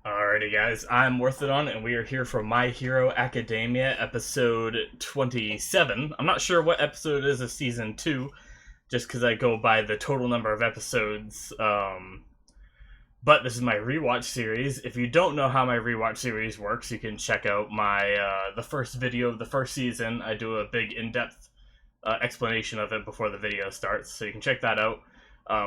Alrighty, guys, I'm Morthadon, and we are here for My Hero Academia, episode 27. I'm not sure what episode it is of season 2, just because I go by the total number of episodes. But this is my rewatch series. If you don't know how my rewatch series works, you can check out the first video of the first season. I do a big in-depth explanation of it before the video starts, so you can check that out.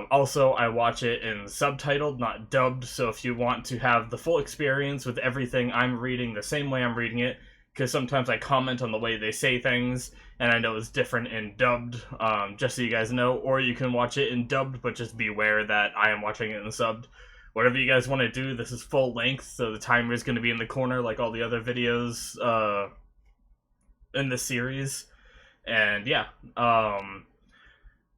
Also, I watch it in subtitled, not dubbed, so if you want to have the full experience with everything I'm reading the same way I'm reading it, because sometimes I comment on the way they say things, and I know it's different in dubbed, just so you guys know, or you can watch it in dubbed, but just beware that I am watching it in subbed. Whatever you guys want to do, this is full length, so the timer is going to be in the corner like all the other videos in this series. And yeah,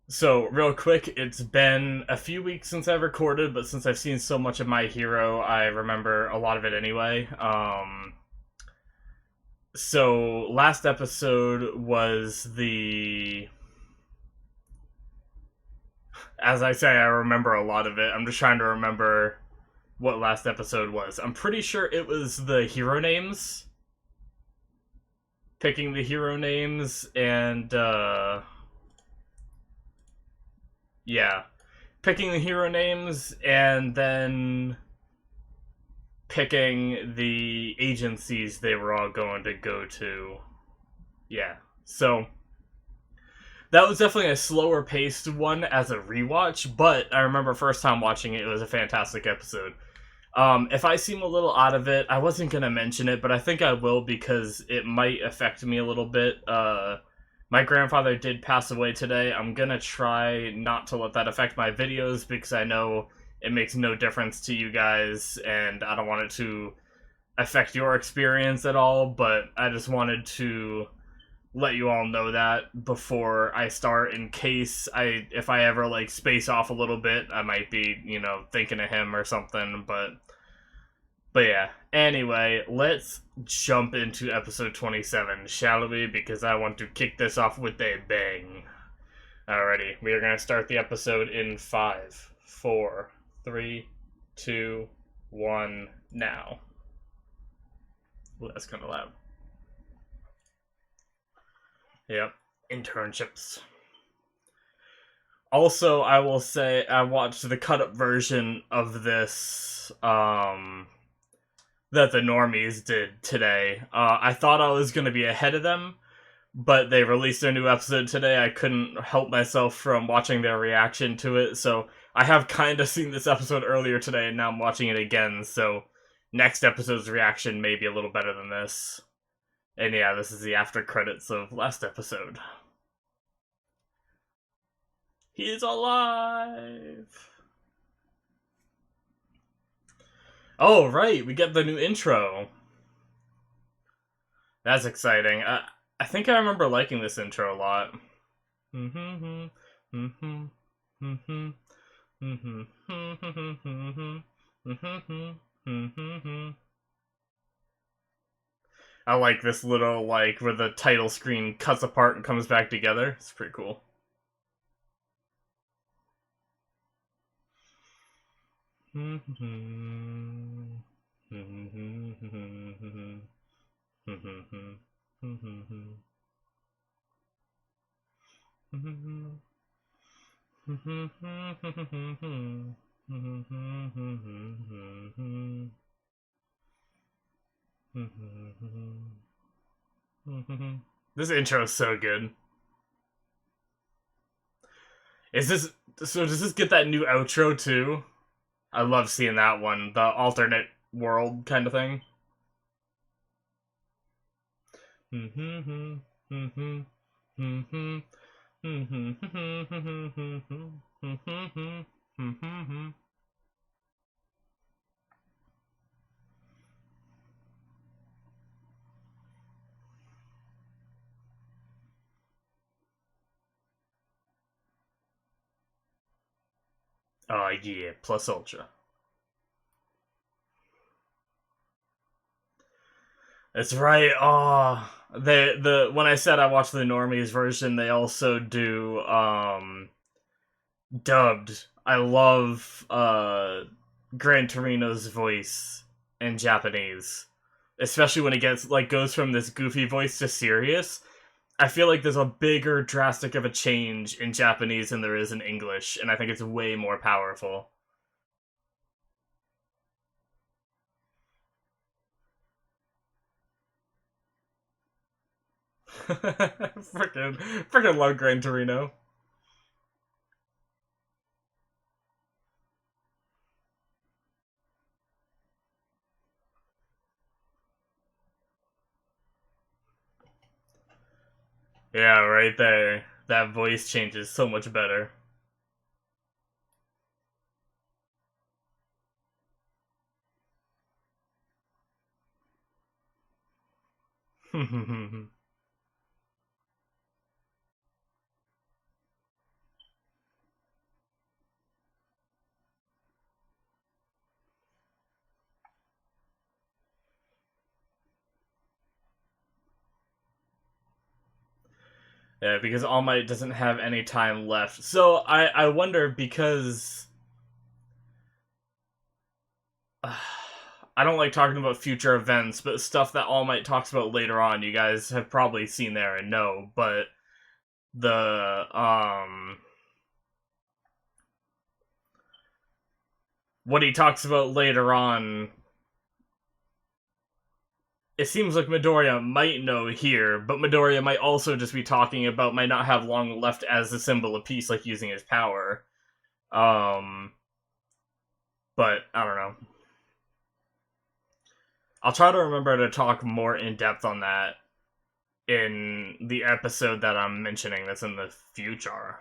so real quick, it's been a few weeks since I've recorded, but since I've seen so much of My Hero, I remember a lot of it anyway. So last episode was as I say, I remember a lot of it. I'm just trying to remember what last episode was. I'm pretty sure it was the hero names. Picking the hero names and, yeah. Picking the hero names and then picking the agencies they were all going to go to. Yeah. So that was definitely a slower paced one as a rewatch, but I remember first time watching it, it was a fantastic episode. If I seem a little out of it, I wasn't gonna mention it, but I think I will because it might affect me a little bit. My grandfather did pass away today. I'm gonna try not to let that affect my videos because I know it makes no difference to you guys, and I don't want it to affect your experience at all, but I just wanted to let you all know that before I start, in case if I ever like space off a little bit, I might be, thinking of him or something, but yeah. Anyway, let's jump into episode 27, shall we? Because I want to kick this off with a bang. Alrighty, we are going to start the episode in 5, 4, 3, 2, 1, now. Ooh, that's kind of loud. Yep, internships. Also, I will say I watched the cut-up version of this, that the normies did today. I thought I was going to be ahead of them, but they released their new episode today. I couldn't help myself from watching their reaction to it, so I have kind of seen this episode earlier today, and now I'm watching it again, so next episode's reaction may be a little better than this. And yeah, this is the after credits of last episode. He's alive! Oh, right, we get the new intro. That's exciting. I think I remember liking this intro a lot. I like this little, like, where the title screen cuts apart and comes back together. It's pretty cool. This intro is so good. Does this get that new outro too? I love seeing that one, the alternate world kind of thing. Oh yeah, plus ultra. That's right. Oh, the when I said I watched the normies version, they also do dubbed. I love Gran Torino's voice in Japanese, especially when it gets like goes from this goofy voice to serious. I feel like there's a bigger drastic of a change in Japanese than there is in English, and I think it's way more powerful. Freaking love Gran Torino. Yeah, right there. That voice changes so much better. Yeah, because All Might doesn't have any time left. So I wonder because I don't like talking about future events, but stuff that All Might talks about later on, you guys have probably seen there and know. But the what he talks about later on, it seems like Midoriya might know here, but Midoriya might also just be talking about might not have long left as a symbol of peace, like using his power. Um, but I don't know. I'll try to remember to talk more in depth on that in the episode that I'm mentioning that's in the future.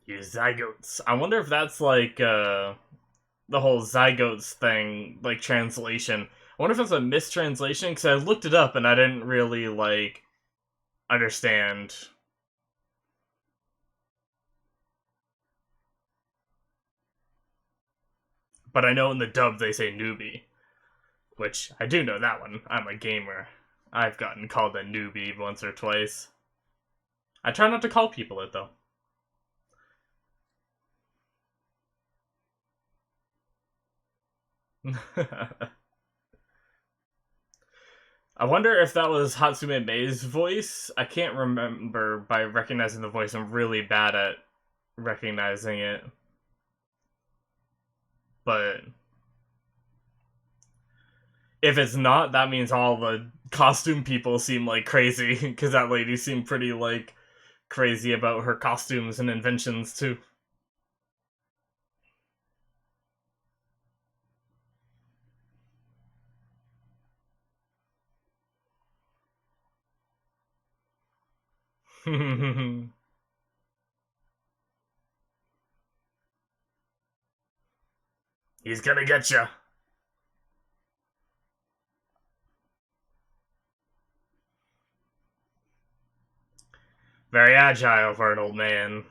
You zygotes. I wonder if that's like the whole zygotes thing, like translation. I wonder if it's a mistranslation because I looked it up and I didn't really like understand. But I know in the dub they say newbie, which I do know that one. I'm a gamer. I've gotten called a newbie once or twice. I try not to call people it though. I wonder if that was Hatsume Mei's voice. I can't remember by recognizing the voice. I'm really bad at recognizing it. But if it's not, that means all the costume people seem like crazy, because that lady seemed pretty, like, crazy about her costumes and inventions, too. He's gonna get you. Very agile for an old man.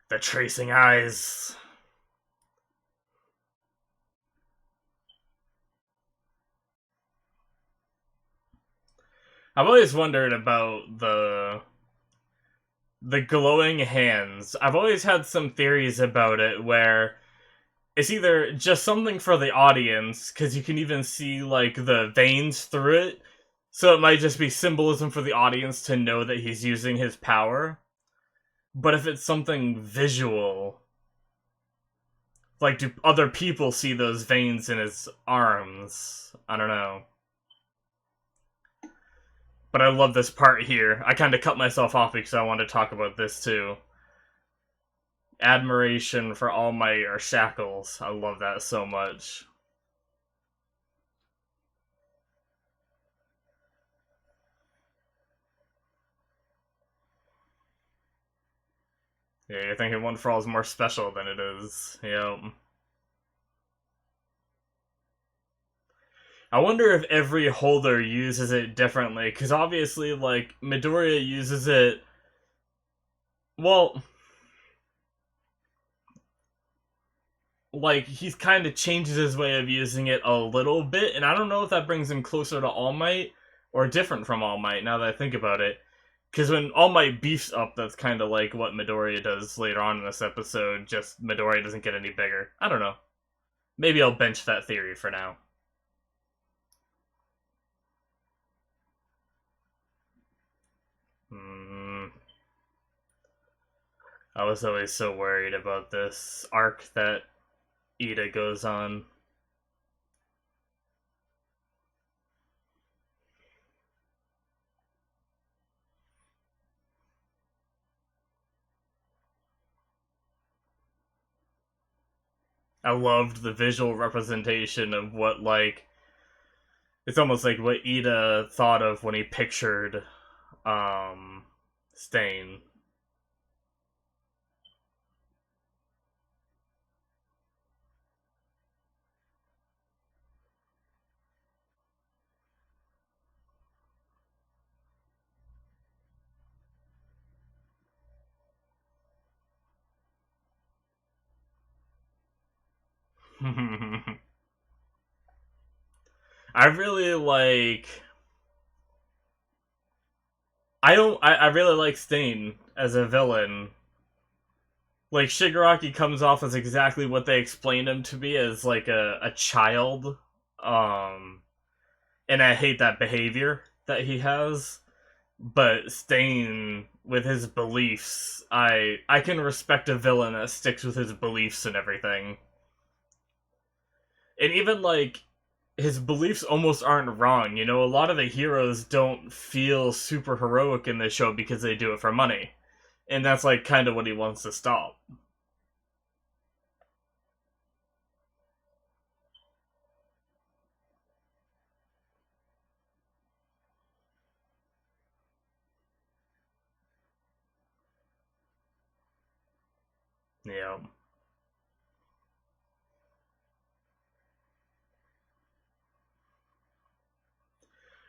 The tracing eyes. I've always wondered about the glowing hands. I've always had some theories about it where it's either just something for the audience, because you can even see, like, the veins through it, so it might just be symbolism for the audience to know that he's using his power. But if it's something visual, like, do other people see those veins in his arms? I don't know. But I love this part here. I kind of cut myself off because I want to talk about this too. Admiration for All Might or Shackles. I love that so much. Yeah, you're thinking One for All is more special than it is. Yep. I wonder if every holder uses it differently, because obviously, like, Midoriya uses it. Well, like, he's kind of changes his way of using it a little bit, and I don't know if that brings him closer to All Might or different from All Might now that I think about it. Because when All Might beefs up, that's kind of like what Midoriya does later on in this episode, just Midoriya doesn't get any bigger. I don't know. Maybe I'll bench that theory for now. Hmm. I was always so worried about this arc that Ida goes on. I loved the visual representation of what, like, it's almost like what Ida thought of when he pictured Stain. I really like I really like Stain as a villain. Like Shigaraki comes off as exactly what they explained him to be, as like a child. Um and I hate that behavior that he has. But Stain with his beliefs, I can respect a villain that sticks with his beliefs and everything. And even like his beliefs almost aren't wrong. You know, a lot of the heroes don't feel super heroic in this show because they do it for money. And that's like kind of what he wants to stop. Yeah.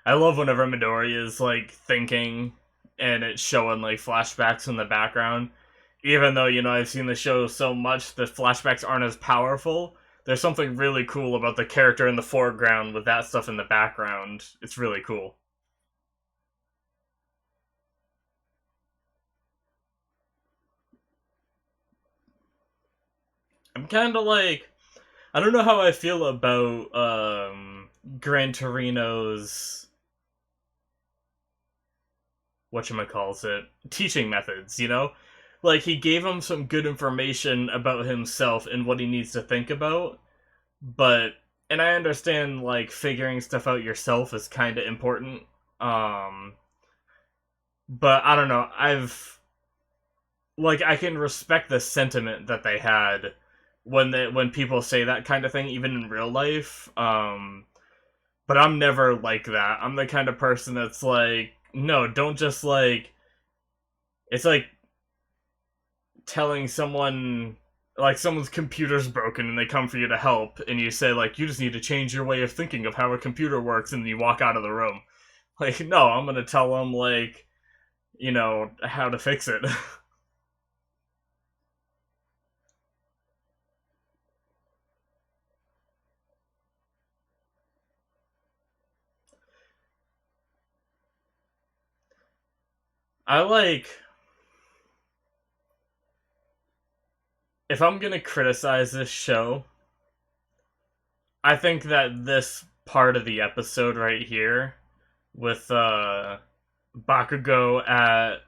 I love whenever Midori is like thinking and it's showing like flashbacks in the background. Even though, you know, I've seen the show so much the flashbacks aren't as powerful, there's something really cool about the character in the foreground with that stuff in the background. It's really cool. I'm kind of like, I don't know how I feel about Gran Torino's whatchamacalls it teaching methods, you know? Like he gave him some good information about himself and what he needs to think about, but and I understand like figuring stuff out yourself is kind of important. Um but I don't know. I can respect the sentiment that they had when people say that kind of thing even in real life. But I'm never like that. I'm the kind of person that's like, no, don't just like it's like telling someone like someone's computer's broken and they come for you to help and you say like you just need to change your way of thinking of how a computer works and you walk out of the room. Like no, I'm going to tell them like, you know, how to fix it. I like if I'm going to criticize this show, I think that this part of the episode right here with Bakugo at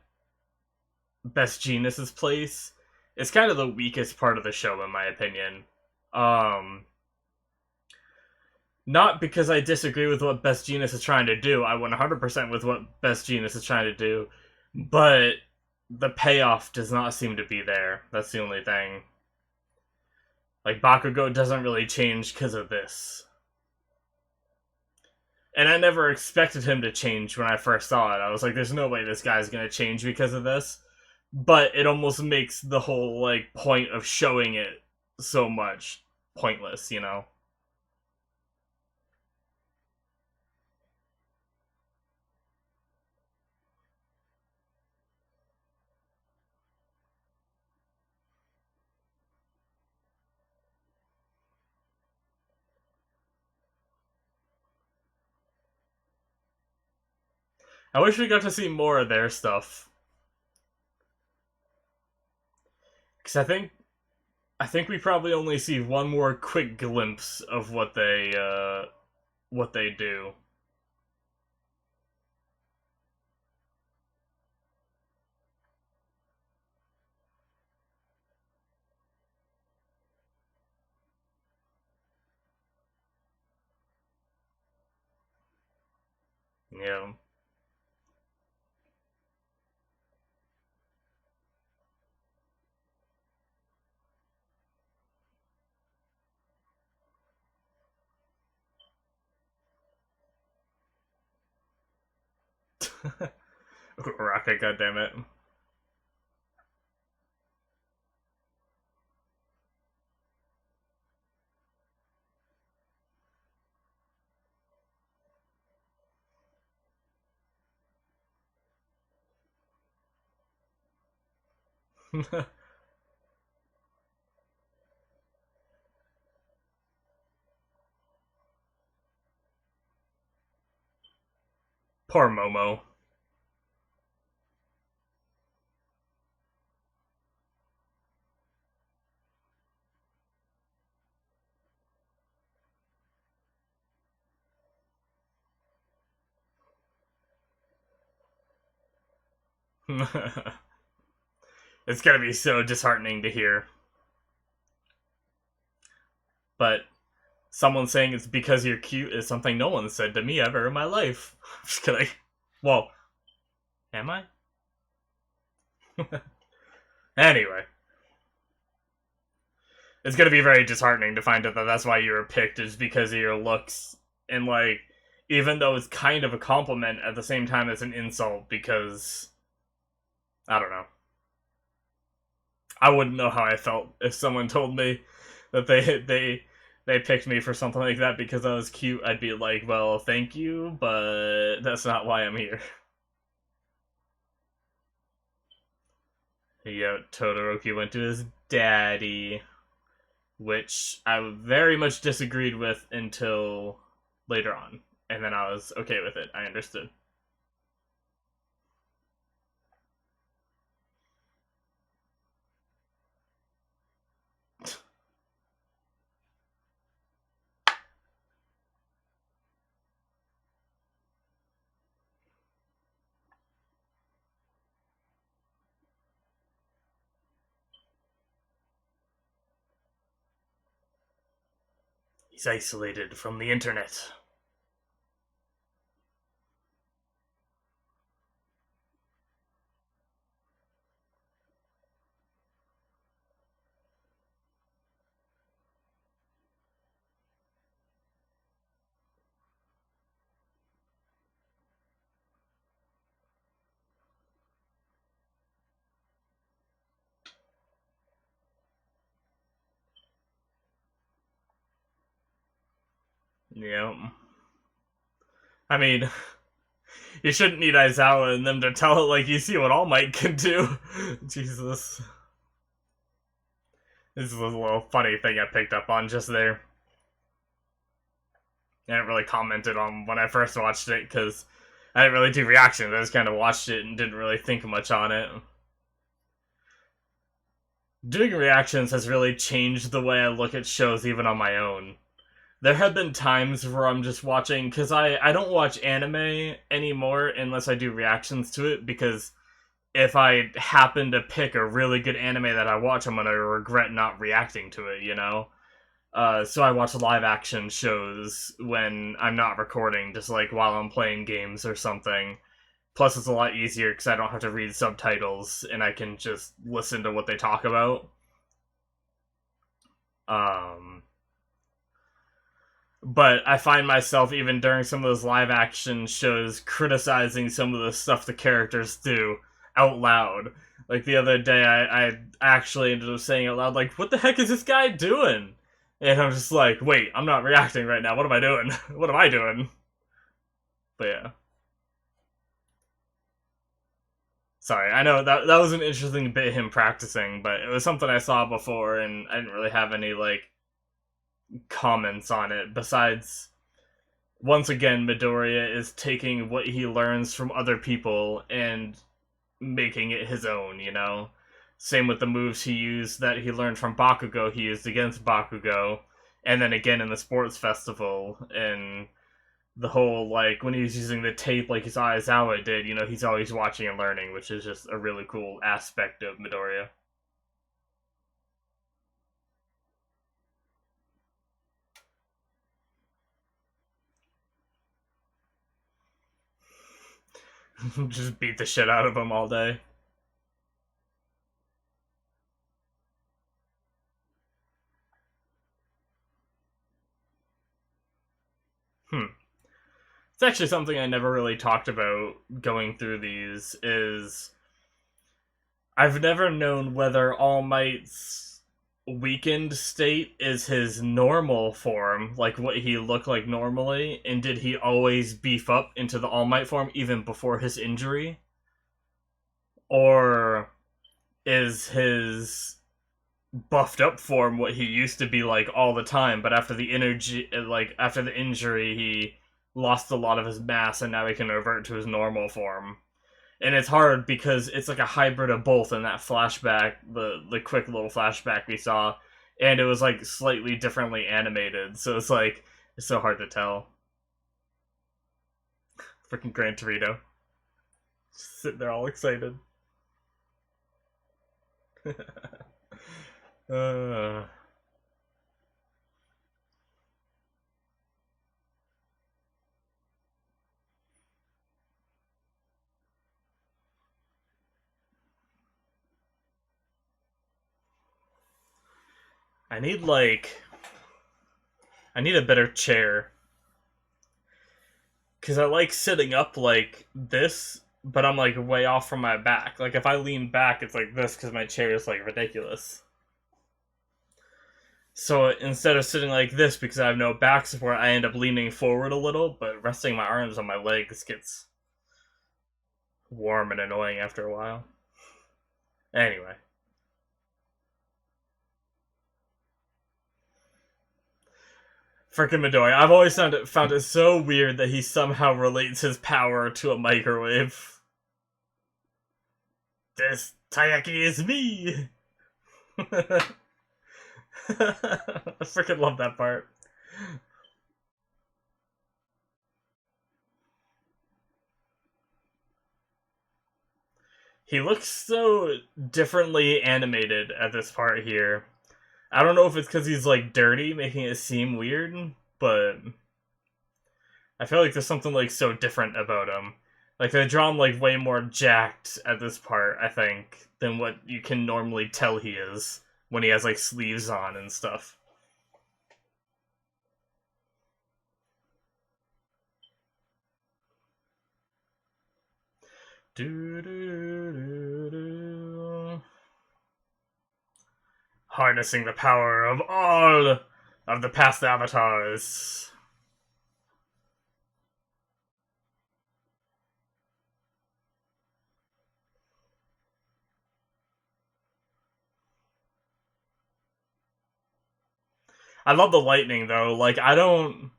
Best Genius's place is kind of the weakest part of the show in my opinion. Um Not because I disagree with what Best Genius is trying to do. I 100% with what Best Genius is trying to do, but the payoff does not seem to be there. That's the only thing. Like Bakugo doesn't really change because of this. And I never expected him to change when I first saw it. I was like, there's no way this guy's gonna change because of this. but it almost makes the whole like point of showing it so much pointless, you know. I wish we got to see more of their stuff, because I think we probably only see one more quick glimpse of what they do. Yeah. Rocket, goddammit. Poor Momo. It's gonna be so disheartening to hear. But someone saying it's because you're cute is something no one said to me ever in my life. I'm just kidding. Well, am I? Anyway, it's gonna be very disheartening to find out that that's why you were picked is because of your looks. And like, even though it's kind of a compliment at the same time it's an insult because I don't know. I wouldn't know how I felt if someone told me that they picked me for something like that because I was cute. I'd be like, well, thank you, but that's not why I'm here. Yeah, Todoroki went to his daddy, which I very much disagreed with until later on. And then I was okay with it. I understood. He's isolated from the internet. Yeah. I mean, you shouldn't need Aizawa and them to tell it like you see what All Might can do. Jesus. This is a little funny thing I picked up on just there. I didn't really commented on when I first watched it because I didn't really do reactions. I just kind of watched it and didn't really think much on it. Doing reactions has really changed the way I look at shows even on my own. There have been times where I'm just watching, because I don't watch anime anymore unless I do reactions to it, because if I happen to pick a really good anime that I watch, I'm gonna regret not reacting to it, you know? So I watch live action shows when I'm not recording, just like while I'm playing games or something. Plus, it's a lot easier because I don't have to read subtitles and I can just listen to what they talk about. Um, but I find myself, even during some of those live action shows, criticizing some of the stuff the characters do out loud. Like the other day, I actually ended up saying out loud, like, what the heck is this guy doing? And I'm just like, wait, I'm not reacting right now. What am I doing? What am I doing? But yeah. Sorry, I know that was an interesting bit him practicing, but it was something I saw before, and I didn't really have any like comments on it. Besides, once again, Midoriya is taking what he learns from other people and making it his own. You know, same with the moves he used that he learned from Bakugo. He used against Bakugo, and then again in the sports festival and the whole, like, when he's using the tape like his Aizawa did, you know, he's always watching and learning, which is just a really cool aspect of Midoriya. Just beat the shit out of him all day. It's actually something I never really talked about going through these, is I've never known whether All Might's weakened state is his normal form, like what he looked like normally, and did he always beef up into the All Might form even before his injury? Or is his buffed up form what he used to be like all the time, but after the energy, like after the injury, he lost a lot of his mass and now he can revert to his normal form? And it's hard because it's like a hybrid of both in that flashback, the quick little flashback we saw, and it was like slightly differently animated, so it's like it's so hard to tell. Freaking Gran Torino, just sitting there all excited. uh, I need like I need a better chair because I like sitting up like this, but I'm like way off from my back. Like if I lean back, it's like this because my chair is like ridiculous. So instead of sitting like this because I have no back support, I end up leaning forward a little, but resting my arms on my legs gets warm and annoying after a while. Anyway. Freaking Midori. I've always found it so weird that he somehow relates his power to a microwave. This Taiyaki is me! I freaking love that part. He looks so differently animated at this part here. I don't know if it's because he's like dirty, making it seem weird, but I feel like there's something like so different about him. Like they draw him like way more jacked at this part, I think, than what you can normally tell he is when he has like sleeves on and stuff. Harnessing the power of all of the past avatars. I love the lightning though. Like I don't.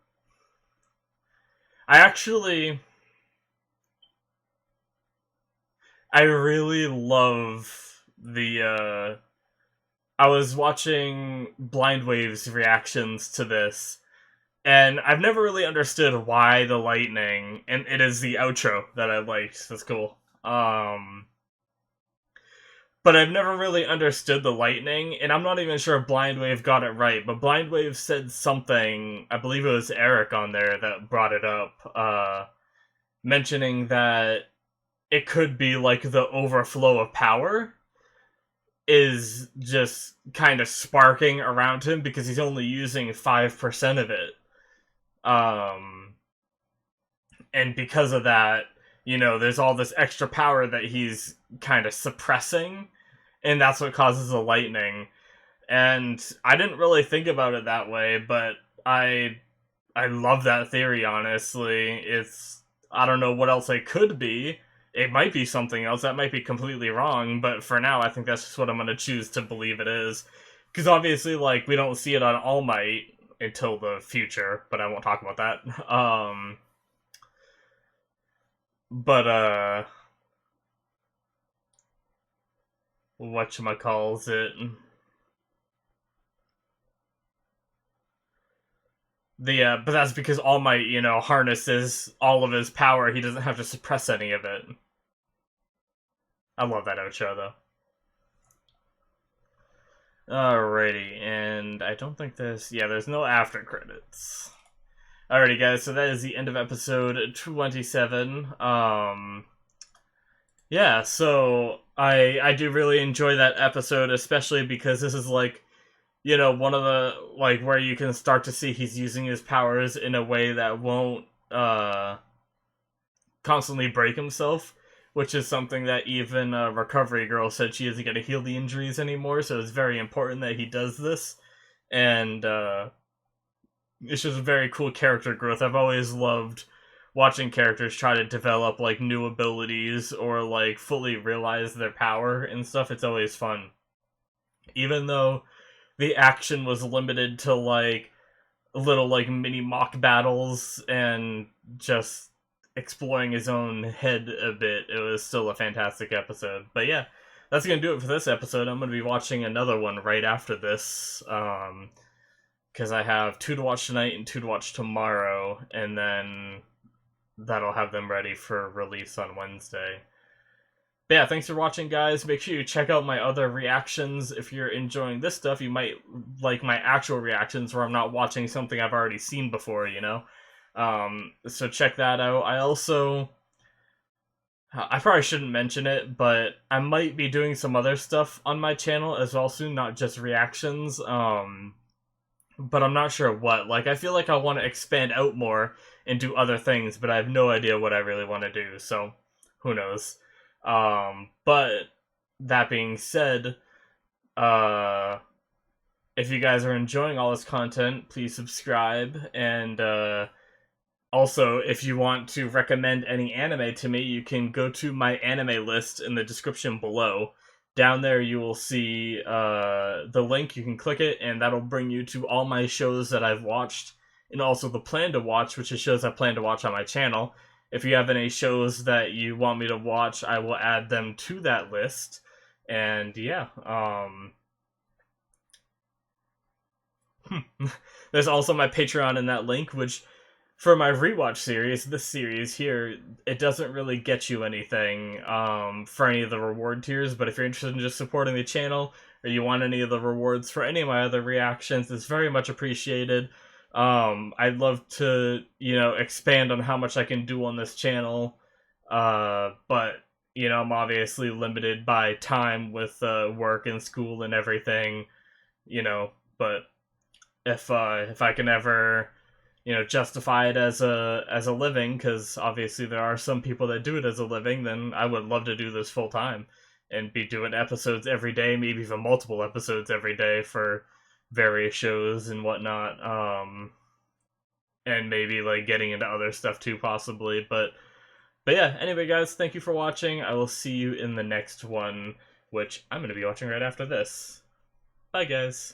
I actually. I really love the. I was watching Blind Wave's reactions to this, and I've never really understood why the lightning, and it is the outro that I liked. That's cool. But I've never really understood the lightning, and I'm not even sure if Blind Wave got it right, but Blind Wave said something, I believe it was Eric on there that brought it up, mentioning that it could be like the overflow of power is just kind of sparking around him because he's only using 5% of it. And because of that, you know, there's all this extra power that he's kind of suppressing, and that's what causes the lightning. And I didn't really think about it that way, but I love that theory, honestly. I don't know what else it could be. It might be something else. That might be completely wrong, but for now, I think that's just what I'm going to choose to believe it is. Because obviously, like, we don't see it on All Might until the future, but I won't talk about that. But, whatchamacalls it? But that's because All Might, you know, harnesses all of his power. He doesn't have to suppress any of it. I love that outro, though. Alrighty, and I don't think there's no after credits. Alrighty, guys, so that is the end of episode 27. Yeah, so I do really enjoy that episode, especially because this is like, you know, one of the, like, where you can start to see he's using his powers in a way that won't, constantly break himself, which is something that even Recovery Girl said she isn't going to heal the injuries anymore, so it's very important that he does this, and it's just very cool character growth. I've always loved watching characters try to develop, like, new abilities or, like, fully realize their power and stuff. It's always fun. Even though the action was limited to, like, little, like, mini mock battles and just exploring his own head a bit, it was still a fantastic episode. But yeah, that's gonna do it for this episode. I'm gonna be watching another one right after this, because I have 2 to watch tonight and 2 to watch tomorrow, and then that'll have them ready for release on Wednesday. But yeah, thanks for watching, guys. Make sure you check out my other reactions. If you're enjoying this stuff, you might like my actual reactions where I'm not watching something I've already seen before, you know? So check that out. I probably shouldn't mention it, but I might be doing some other stuff on my channel as well soon, not just reactions. But I'm not sure what. Like, I feel like I want to expand out more and do other things, but I have no idea what I really want to do, so who knows. But that being said, if you guys are enjoying all this content, please subscribe, and also, if you want to recommend any anime to me, you can go to my anime list in the description below. Down there you will see the link, you can click it, and that'll bring you to all my shows that I've watched, and also the plan to watch, which is shows I plan to watch on my channel. If you have any shows that you want me to watch, I will add them to that list. And yeah, there's also my Patreon in that link, which for my rewatch series, this series here, it doesn't really get you anything for any of the reward tiers, but if you're interested in just supporting the channel, or you want any of the rewards for any of my other reactions, it's very much appreciated. I'd love to, you know, expand on how much I can do on this channel, but, you know, I'm obviously limited by time with work and school and everything, you know, but if I can ever, you know, justify it as a living, because obviously there are some people that do it as a living, then I would love to do this full time and be doing episodes every day, maybe even multiple episodes every day for various shows and whatnot, and maybe like getting into other stuff too, possibly. But yeah, anyway, guys, thank you for watching. I will see you in the next one, which I'm going to be watching right after this. Bye, guys.